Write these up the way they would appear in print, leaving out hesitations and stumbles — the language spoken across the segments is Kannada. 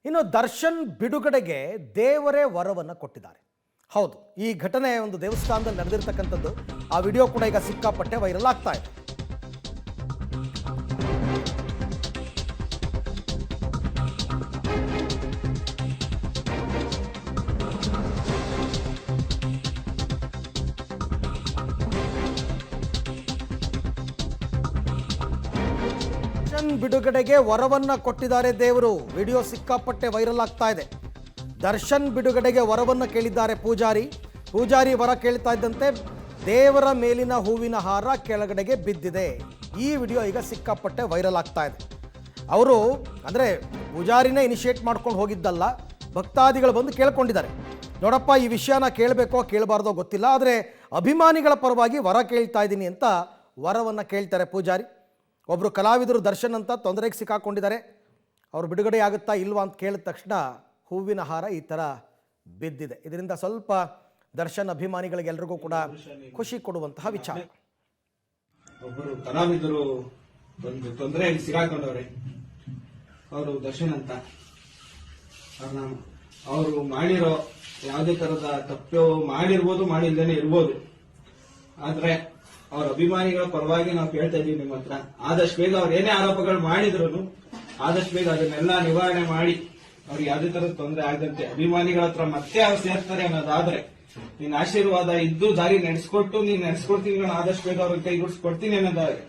ಇನ್ನು ದರ್ಶನ್ ಬಿಡುಗಡೆಗೆ ದೇವರೇ ವರವನ್ನು ಕೊಟ್ಟಿದ್ದಾರೆ. ಹೌದು, ಈ ಘಟನೆ ಒಂದು ದೇವಸ್ಥಾನದಲ್ಲಿ ನಡೆದಿರ್ತಕ್ಕಂಥದ್ದು. ಆ ವಿಡಿಯೋ ಕೂಡ ಈಗ ಸಿಕ್ಕಾಪಟ್ಟೆ ವೈರಲ್ ಆಗ್ತಾ ಇದೆ. ದರ್ಶನ್ ಬಿಡುಗಡೆಗೆ ವರವನ್ನ ಕೊಟ್ಟಿದ್ದಾರೆ ದೇವರು. ವಿಡಿಯೋ ಸಿಕ್ಕಾಪಟ್ಟೆ ವೈರಲ್ ಆಗ್ತಾ ಇದೆ. ದರ್ಶನ್ ಬಿಡುಗಡೆಗೆ ವರವನ್ನು ಕೇಳಿದ್ದಾರೆ ಪೂಜಾರಿ ವರ ಕೇಳ್ತಾ ಇದ್ದಂತೆ ದೇವರ ಮೇಲಿನ ಹೂವಿನ ಹಾರ ಕೆಳಗಡೆಗೆ ಬಿದ್ದಿದೆ. ಈ ವಿಡಿಯೋ ಈಗ ಸಿಕ್ಕಾಪಟ್ಟೆ ವೈರಲ್ ಆಗ್ತಾ ಇದೆ. ಅವರು ಅಂದರೆ ಪೂಜಾರಿನೇ ಇನಿಷಿಯೇಟ್ ಮಾಡ್ಕೊಂಡು ಹೋಗಿದ್ದಲ್ಲ, ಭಕ್ತಾದಿಗಳು ಬಂದು ಕೇಳ್ಕೊಂಡಿದ್ದಾರೆ. ನೋಡಪ್ಪ, ಈ ವಿಷಯನ ಕೇಳಬೇಕೋ ಕೇಳಬಾರ್ದೋ ಗೊತ್ತಿಲ್ಲ, ಆದರೆ ಅಭಿಮಾನಿಗಳ ಪರವಾಗಿ ವರ ಕೇಳ್ತಾ ಇದ್ದೀನಿ ಅಂತ ವರವನ್ನು ಕೇಳ್ತಾರೆ ಪೂಜಾರಿ. ಒಬ್ಬರು ಕಲಾವಿದರು ದರ್ಶನ್ ಅಂತ ತೊಂದರೆಗೆ ಸಿಕ್ಕಾಕೊಂಡಿದ್ದಾರೆ. ಅವರು ಬಿಡುಗಡೆ ಆಗುತ್ತಾ ಇಲ್ವಾ ಅಂತ ಕೇಳಿದ ತಕ್ಷಣ ಹೂವಿನ ಹಾರ ಈ ಥರ ಬಿದ್ದಿದೆ. ಇದರಿಂದ ಸ್ವಲ್ಪ ದರ್ಶನ್ ಅಭಿಮಾನಿಗಳಿಗೆಲ್ಲರಿಗೂ ಕೂಡ ಖುಷಿ ಕೊಡುವಂತಹ ವಿಚಾರ. ಒಬ್ಬರು ಕಲಾವಿದರು ಒಂದು ತೊಂದರೆಗೆ ಸಿಕ್ಕಾಕೊಂಡವ್ರೆ. ಅವರು ದರ್ಶನ್ ಅಂತ. ಅವರು ಮಾಡಿರೋ ಯಾವುದೇ ತರದ ತಪ್ಪು ಮಾಡಿರ್ಬೋದು, ಮಾಡಿಲ್ದೇನೆ ಇರ್ಬೋದು. ಆದ್ರೆ ಅವ್ರ ಅಭಿಮಾನಿಗಳ ಪರವಾಗಿ ನಾವು ಕೇಳ್ತಾ ಇದೀವಿ ನಿಮ್ಮ ಹತ್ರ, ಆದಷ್ಟು ಬೇಗ ಅವ್ರು ಏನೇ ಆರೋಪಗಳು ಮಾಡಿದ್ರು ಆದಷ್ಟು ಬೇಗ ಅದನ್ನೆಲ್ಲ ನಿವಾರಣೆ ಮಾಡಿ ಅವ್ರಿಗೆ ಯಾವುದೇ ತರದ ತೊಂದರೆ ಆಗದಂತೆ ಅಭಿಮಾನಿಗಳ ಹತ್ರ ಮತ್ತೆ ಅವ್ರು ಸೇರ್ತಾರೆ ಅನ್ನೋದಾದ್ರೆ ನಿನ್ನ ಆಶೀರ್ವಾದ ಇದ್ದು ದಾರಿ ನಡೆಸ್ಕೊಟ್ಟು ನೀನ್ ನಡೆಸ್ಕೊಡ್ತೀನಿ, ನಾನು ಆದಷ್ಟು ಬೇಗ ಅವ್ರಿಗೆ ಕೈಗೂಡಿಸ್ಕೊಡ್ತೀನಿ ಅನ್ನೋದಾದ್ರೆ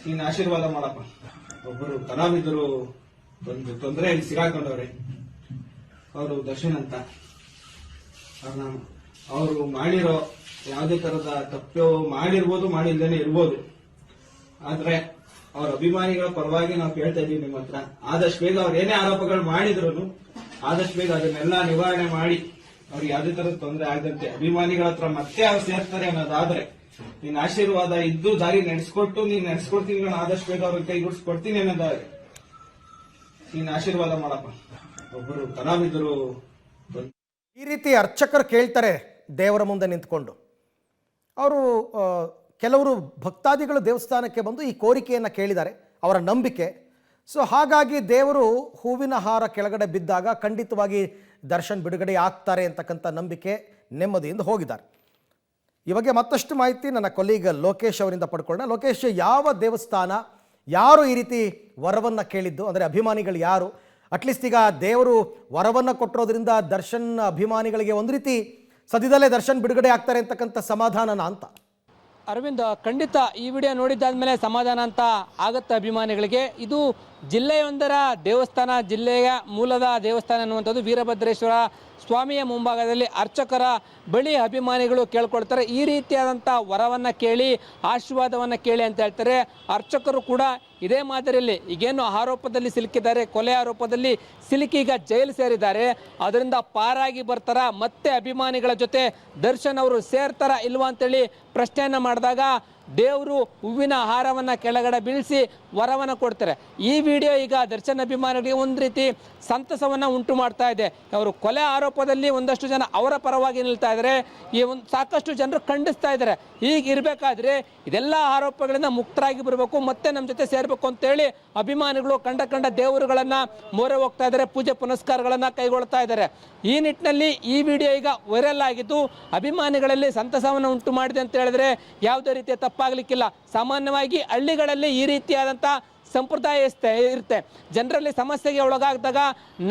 ನೀನ್ ಆಶೀರ್ವಾದ ಮಾಡಪ್ಪ. ಒಬ್ಬರು ಕಲಾವಿದರು ಒಂದು ತೊಂದರೆಗೆ ಸಿಕ್ಕಾಕೊಂಡವ್ರೆ. ಅವರು ದರ್ಶನ್ ಅಂತ. ಅವರು ಮಾಡಿರೋ ಯಾವುದೇ ತರದ ತಪ್ಪು ಮಾಡಿರ್ಬೋದು, ಮಾಡಿಲ್ದೇನೆ ಇರ್ಬೋದು. ಆದ್ರೆ ಅವ್ರ ಅಭಿಮಾನಿಗಳ ಪರವಾಗಿ ನಾವು ಕೇಳ್ತಾ ಇದೀವಿ ನಿಮ್ಮ ಹತ್ರ, ಆದಷ್ಟು ಬೇಗ ಅವ್ರು ಏನೇ ಆರೋಪಗಳು ಮಾಡಿದ್ರು ಆದಷ್ಟು ಬೇಗ ಅದನ್ನೆಲ್ಲ ನಿವಾರಣೆ ಮಾಡಿ ಅವ್ರಿಗೆ ಯಾವುದೇ ತರದ ತೊಂದರೆ ಆಗದಂತೆ ಅಭಿಮಾನಿಗಳ ಹತ್ರ ಮತ್ತೆ ಅವ್ರು ಸೇರ್ತಾರೆ ಅನ್ನೋದಾದ್ರೆ ನಿನ್ನ ಆಶೀರ್ವಾದ ಇದ್ದು ದಾರಿ ನಡೆಸ್ಕೊಟ್ಟು ನೀನ್ ನಡೆಸ್ಕೊಡ್ತೀನಿ, ನಾನು ಆದಷ್ಟು ಬೇಗ ಅವ್ರಿಗೆ ಕೈಗೂಡಿಸ್ಕೊಡ್ತೀನಿ ಅನ್ನೋದಾದ್ರೆ ನೀನ್ ಆಶೀರ್ವಾದ ಮಾಡಪ್ಪ. ಒಬ್ಬರು ಕಲಾವಿದರು ಈ ರೀತಿ ಅರ್ಚಕರು ಕೇಳ್ತಾರೆ ದೇವರ ಮುಂದೆ ನಿಂತ್ಕೊಂಡು. ಅವರು ಕೆಲವರು ಭಕ್ತಾದಿಗಳು ದೇವಸ್ಥಾನಕ್ಕೆ ಬಂದು ಈ ಕೋರಿಕೆಯನ್ನು ಕೇಳಿದ್ದಾರೆ, ಅವರ ನಂಬಿಕೆ. ಸೊ ಹಾಗಾಗಿ ದೇವರು ಹೂವಿನ ಹಾರ ಕೆಳಗಡೆ ಬಿದ್ದಾಗ ಖಂಡಿತವಾಗಿ ದರ್ಶನ್ ಬಿಡುಗಡೆ ಆಗ್ತಾರೆ ಅಂತಕ್ಕಂಥ ನಂಬಿಕೆ ನೆಮ್ಮದಿಯಿಂದ ಹೋಗಿದ್ದಾರೆ. ಈ ಬಗ್ಗೆ ಮತ್ತಷ್ಟು ಮಾಹಿತಿ ನನ್ನ ಕೊಲೀಗ್ ಲೋಕೇಶ್ ಅವರಿಂದ ಪಡ್ಕೊಳ್ಳೋಣ. ಲೋಕೇಶ್, ಯಾವ ದೇವಸ್ಥಾನ, ಯಾರು ಈ ರೀತಿ ವರವನ್ನು ಕೇಳಿದ್ದು, ಅಂದರೆ ಅಭಿಮಾನಿಗಳು ಯಾರು? ಅಟ್ಲೀಸ್ಟ್ ಈಗ ದೇವರು ವರವನ್ನು ಕೊಟ್ಟಿರೋದ್ರಿಂದ ದರ್ಶನ್ ಅಭಿಮಾನಿಗಳಿಗೆ ಒಂದು ರೀತಿ ಸದ್ಯದಲ್ಲೇ ದರ್ಶನ್ ಬಿಡುಗಡೆ ಆಗ್ತಾರೆ ಅಂತಕ್ಕಂಥ ಸಮಾಧಾನನ ಅಂತ? ಅರವಿಂದ್, ಖಂಡಿತ ಈ ವಿಡಿಯೋ ನೋಡಿದ್ದಾದ್ಮೇಲೆ ಸಮಾಧಾನ ಅಂತ ಆಗುತ್ತೆ ಅಭಿಮಾನಿಗಳಿಗೆ. ಇದು ಜಿಲ್ಲೆಯೊಂದರ ದೇವಸ್ಥಾನ, ಜಿಲ್ಲೆಯ ಮೂಲದ ದೇವಸ್ಥಾನ ಅನ್ನುವಂಥದ್ದು ವೀರಭದ್ರೇಶ್ವರ ಸ್ವಾಮಿಯ ಮುಂಭಾಗದಲ್ಲಿ ಅರ್ಚಕರ ಬಳಿ ಅಭಿಮಾನಿಗಳು ಕೇಳ್ಕೊಳ್ತಾರೆ. ಈ ರೀತಿಯಾದಂಥ ವರವನ್ನು ಕೇಳಿ, ಆಶೀರ್ವಾದವನ್ನು ಕೇಳಿ ಅಂತ ಹೇಳ್ತಾರೆ. ಅರ್ಚಕರು ಕೂಡ ಇದೇ ಮಾದರಿಯಲ್ಲಿ ಈಗೇನು ಆರೋಪದಲ್ಲಿ ಸಿಲುಕಿದ್ದಾರೆ, ಕೊಲೆ ಆರೋಪದಲ್ಲಿ ಸಿಲುಕಿ ಈಗ ಜೈಲು ಸೇರಿದ್ದಾರೆ, ಅದರಿಂದ ಪಾರಾಗಿ ಬರ್ತಾರ, ಮತ್ತೆ ಅಭಿಮಾನಿಗಳ ಜೊತೆ ದರ್ಶನ್ ಅವರು ಸೇರ್ತಾರ ಇಲ್ವಾ ಅಂತೇಳಿ ಪ್ರಶ್ನೆಯನ್ನು ಮಾಡಿದಾಗ ದೇವರು ಹೂವಿನ ಹಾರವನ್ನು ಕೆಳಗಡೆ ಬೀಳಿಸಿ ವರವನ್ನು ಕೊಡ್ತಾರೆ. ಈ ವಿಡಿಯೋ ಈಗ ದರ್ಶನ್ ಅಭಿಮಾನಿಗಳಿಗೆ ಒಂದು ರೀತಿ ಸಂತಸವನ್ನು ಉಂಟು ಮಾಡ್ತಾ ಇದೆ. ಅವರು ಕೊಲೆ ಆರೋಪದಲ್ಲಿ ಒಂದಷ್ಟು ಜನ ಅವರ ಪರವಾಗಿ ನಿಲ್ತಾ ಇದ್ದಾರೆ, ಸಾಕಷ್ಟು ಜನರು ಖಂಡಿಸ್ತಾ ಇದ್ದಾರೆ. ಹೀಗಿರಬೇಕಾದ್ರೆ ಇದೆಲ್ಲ ಆರೋಪಗಳಿಂದ ಮುಕ್ತರಾಗಿ ಬರಬೇಕು, ಮತ್ತೆ ನಮ್ಮ ಜೊತೆ ಸೇರಬೇಕು ಅಂತೇಳಿ ಅಭಿಮಾನಿಗಳು ಕಂಡ ದೇವರುಗಳನ್ನು ಮೊರೆ ಹೋಗ್ತಾ ಇದ್ದಾರೆ, ಪೂಜೆ ಪುನಸ್ಕಾರಗಳನ್ನು ಕೈಗೊಳ್ತಾ ಇದ್ದಾರೆ. ಈ ನಿಟ್ಟಿನಲ್ಲಿ ಈ ವಿಡಿಯೋ ಈಗ ವೈರಲ್ ಆಗಿದ್ದು ಅಭಿಮಾನಿಗಳಲ್ಲಿ ಸಂತಸವನ್ನು ಉಂಟು ಮಾಡಿದೆ ಅಂತ ಹೇಳಿದ್ರೆ ಯಾವುದೇ ರೀತಿಯ ತಪ್ಪಾಗಲಿಕ್ಕಿಲ್ಲ. ಸಾಮಾನ್ಯವಾಗಿ ಹಳ್ಳಿಗಳಲ್ಲಿ ಈ ರೀತಿಯಾದಂಥ ಸಂಪ್ರದಾಯ ಇರುತ್ತೆ. ಜನರಲ್ಲಿ ಸಮಸ್ಯೆಗೆ ಒಳಗಾದಾಗ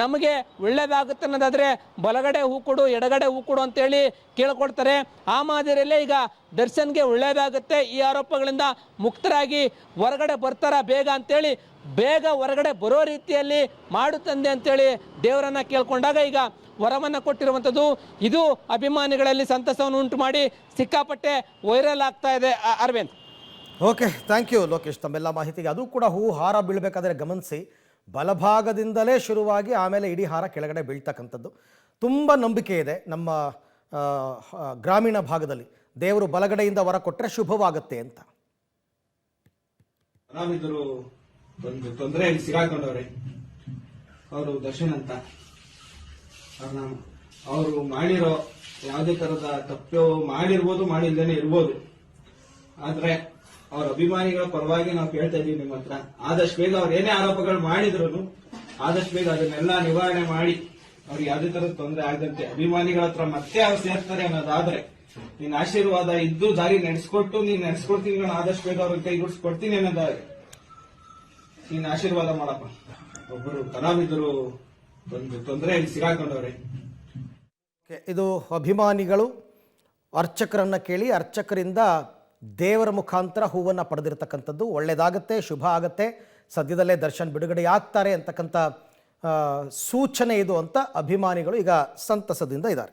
ನಮಗೆ ಒಳ್ಳೇದಾಗುತ್ತೆ ಅನ್ನೋದಾದರೆ ಬಲಗಡೆ ಹೂ ಕೊಡು, ಎಡಗಡೆ ಹೂ ಕೊಡು ಅಂತೇಳಿ ಕೇಳ್ಕೊಡ್ತಾರೆ. ಆ ಮಾದರಿಯಲ್ಲೇ ಈಗ ದರ್ಶನ್ಗೆ ಒಳ್ಳೇದಾಗುತ್ತೆ, ಈ ಆರೋಪಗಳಿಂದ ಮುಕ್ತರಾಗಿ ಹೊರಗಡೆ ಬರ್ತಾರ ಬೇಗ ಅಂತೇಳಿ, ಬೇಗ ಹೊರಗಡೆ ಬರೋ ರೀತಿಯಲ್ಲಿ ಮಾಡು ತಂದೆ ಅಂತೇಳಿ ದೇವರನ್ನ ಕೇಳ್ಕೊಂಡಾಗ ಈಗ ವರವನ್ನು ಕೊಟ್ಟಿರುವಂಥದ್ದು. ಇದು ಅಭಿಮಾನಿಗಳಲ್ಲಿ ಸಂತಸವನ್ನು ಉಂಟು ಮಾಡಿ ಸಿಕ್ಕಾಪಟ್ಟೆ ವೈರಲ್ ಆಗ್ತಾ ಇದೆ Aravind. Okay, thank you Lokesh ತಮ್ಮೆಲ್ಲ ಮಾಹಿತಿಗೆ. ಅದು ಕೂಡ ಹೂ ಹಾರ ಬೀಳಬೇಕಾದ್ರೆ ಗಮನಿಸಿ, ಬಲಭಾಗದಿಂದಲೇ ಶುರುವಾಗಿ ಆಮೇಲೆ ಇಡೀ ಹಾರ ಕೆಳಗಡೆ ಬೀಳ್ತಕ್ಕಂಥದ್ದು. ತುಂಬ ನಂಬಿಕೆ ಇದೆ ನಮ್ಮ ಗ್ರಾಮೀಣ ಭಾಗದಲ್ಲಿ, ದೇವರು ಬಲಗಡೆಯಿಂದ ವರ ಕೊಟ್ಟರೆ ಶುಭವಾಗುತ್ತೆ ಅಂತ. ಕಲಾವಿದರು ಒಂದು ತೊಂದರೆಗೆ ಸಿಕ್ಕಾಕೊಂಡವ್ರೆ. ಅವರು ದರ್ಶನ್ ಅಂತ. ಅವರು ಮಾಡಿರೋ ಯಾವುದೇ ತರದ ತಪ್ಪು ಮಾಡಿರ್ಬೋದು, ಮಾಡಿಲ್ದೇನೆ ಇರ್ಬೋದು. ಆದ್ರೆ ಅವ್ರ ಅಭಿಮಾನಿಗಳ ಪರವಾಗಿ ನಾವು ಕೇಳ್ತಾ ಇದೀವಿ ನಿಮ್ಮ ಹತ್ರ, ಆದಷ್ಟು ಬೇಗ ಅವ್ರು ಏನೇ ಆರೋಪಗಳು ಮಾಡಿದ್ರು ಆದಷ್ಟು ಬೇಗ ಅದನ್ನೆಲ್ಲ ನಿವಾರಣೆ ಮಾಡಿ ಅವ್ರಿಗೆ ಯಾವುದೇ ತರದ ತೊಂದರೆ ಆಗದಂತೆ ಅಭಿಮಾನಿಗಳ ಹತ್ರ ಮತ್ತೆ ಅವ್ರು ಸೇರ್ತಾರೆ ಅನ್ನೋದಾದ್ರೆ ನಿನ್ ಆಶೀರ್ವಾದ ಇದ್ದು ದಾರಿ ನಡೆಸ್ಕೊಟ್ಟು ನೀನ್ ನಡೆಸ್ಕೊಡ್ತೀನಿ ನಾನು ಆದಷ್ಟು ಬೇಗ ಅವ್ರಿಗೆ ಕೈಗೂಡಿಸ್ಕೊಡ್ತೀನಿ ಅನ್ನೋದಾದ್ರೆ ನೀನ್ ಆಶೀರ್ವಾದ ಮಾಡಪ್ಪ. ಒಬ್ಬರು ಕಲಾವಿದರು ಒಂದು ತೊಂದರೆಯಲ್ಲಿ ಸಿಗಾಕೊಂಡವ್ರೆ. ಇದು ಅಭಿಮಾನಿಗಳು ಅರ್ಚಕರನ್ನು ಕೇಳಿ ಅರ್ಚಕರಿಂದ ದೇವರ ಮುಖಾಂತರ ಹೂವನ್ನು ಪಡೆದಿರ್ತಕ್ಕಂಥದ್ದು. ಒಳ್ಳೆಯದಾಗತ್ತೆ, ಶುಭ ಆಗತ್ತೆ, ಸದ್ಯದಲ್ಲೇ ದರ್ಶನ್ ಬಿಡುಗಡೆ ಆಗ್ತಾರೆ ಅಂತಕ್ಕಂಥ ಸೂಚನೆ ಇದು ಅಂತ ಅಭಿಮಾನಿಗಳು ಈಗ ಸಂತಸದಿಂದ ಇದ್ದಾರೆ.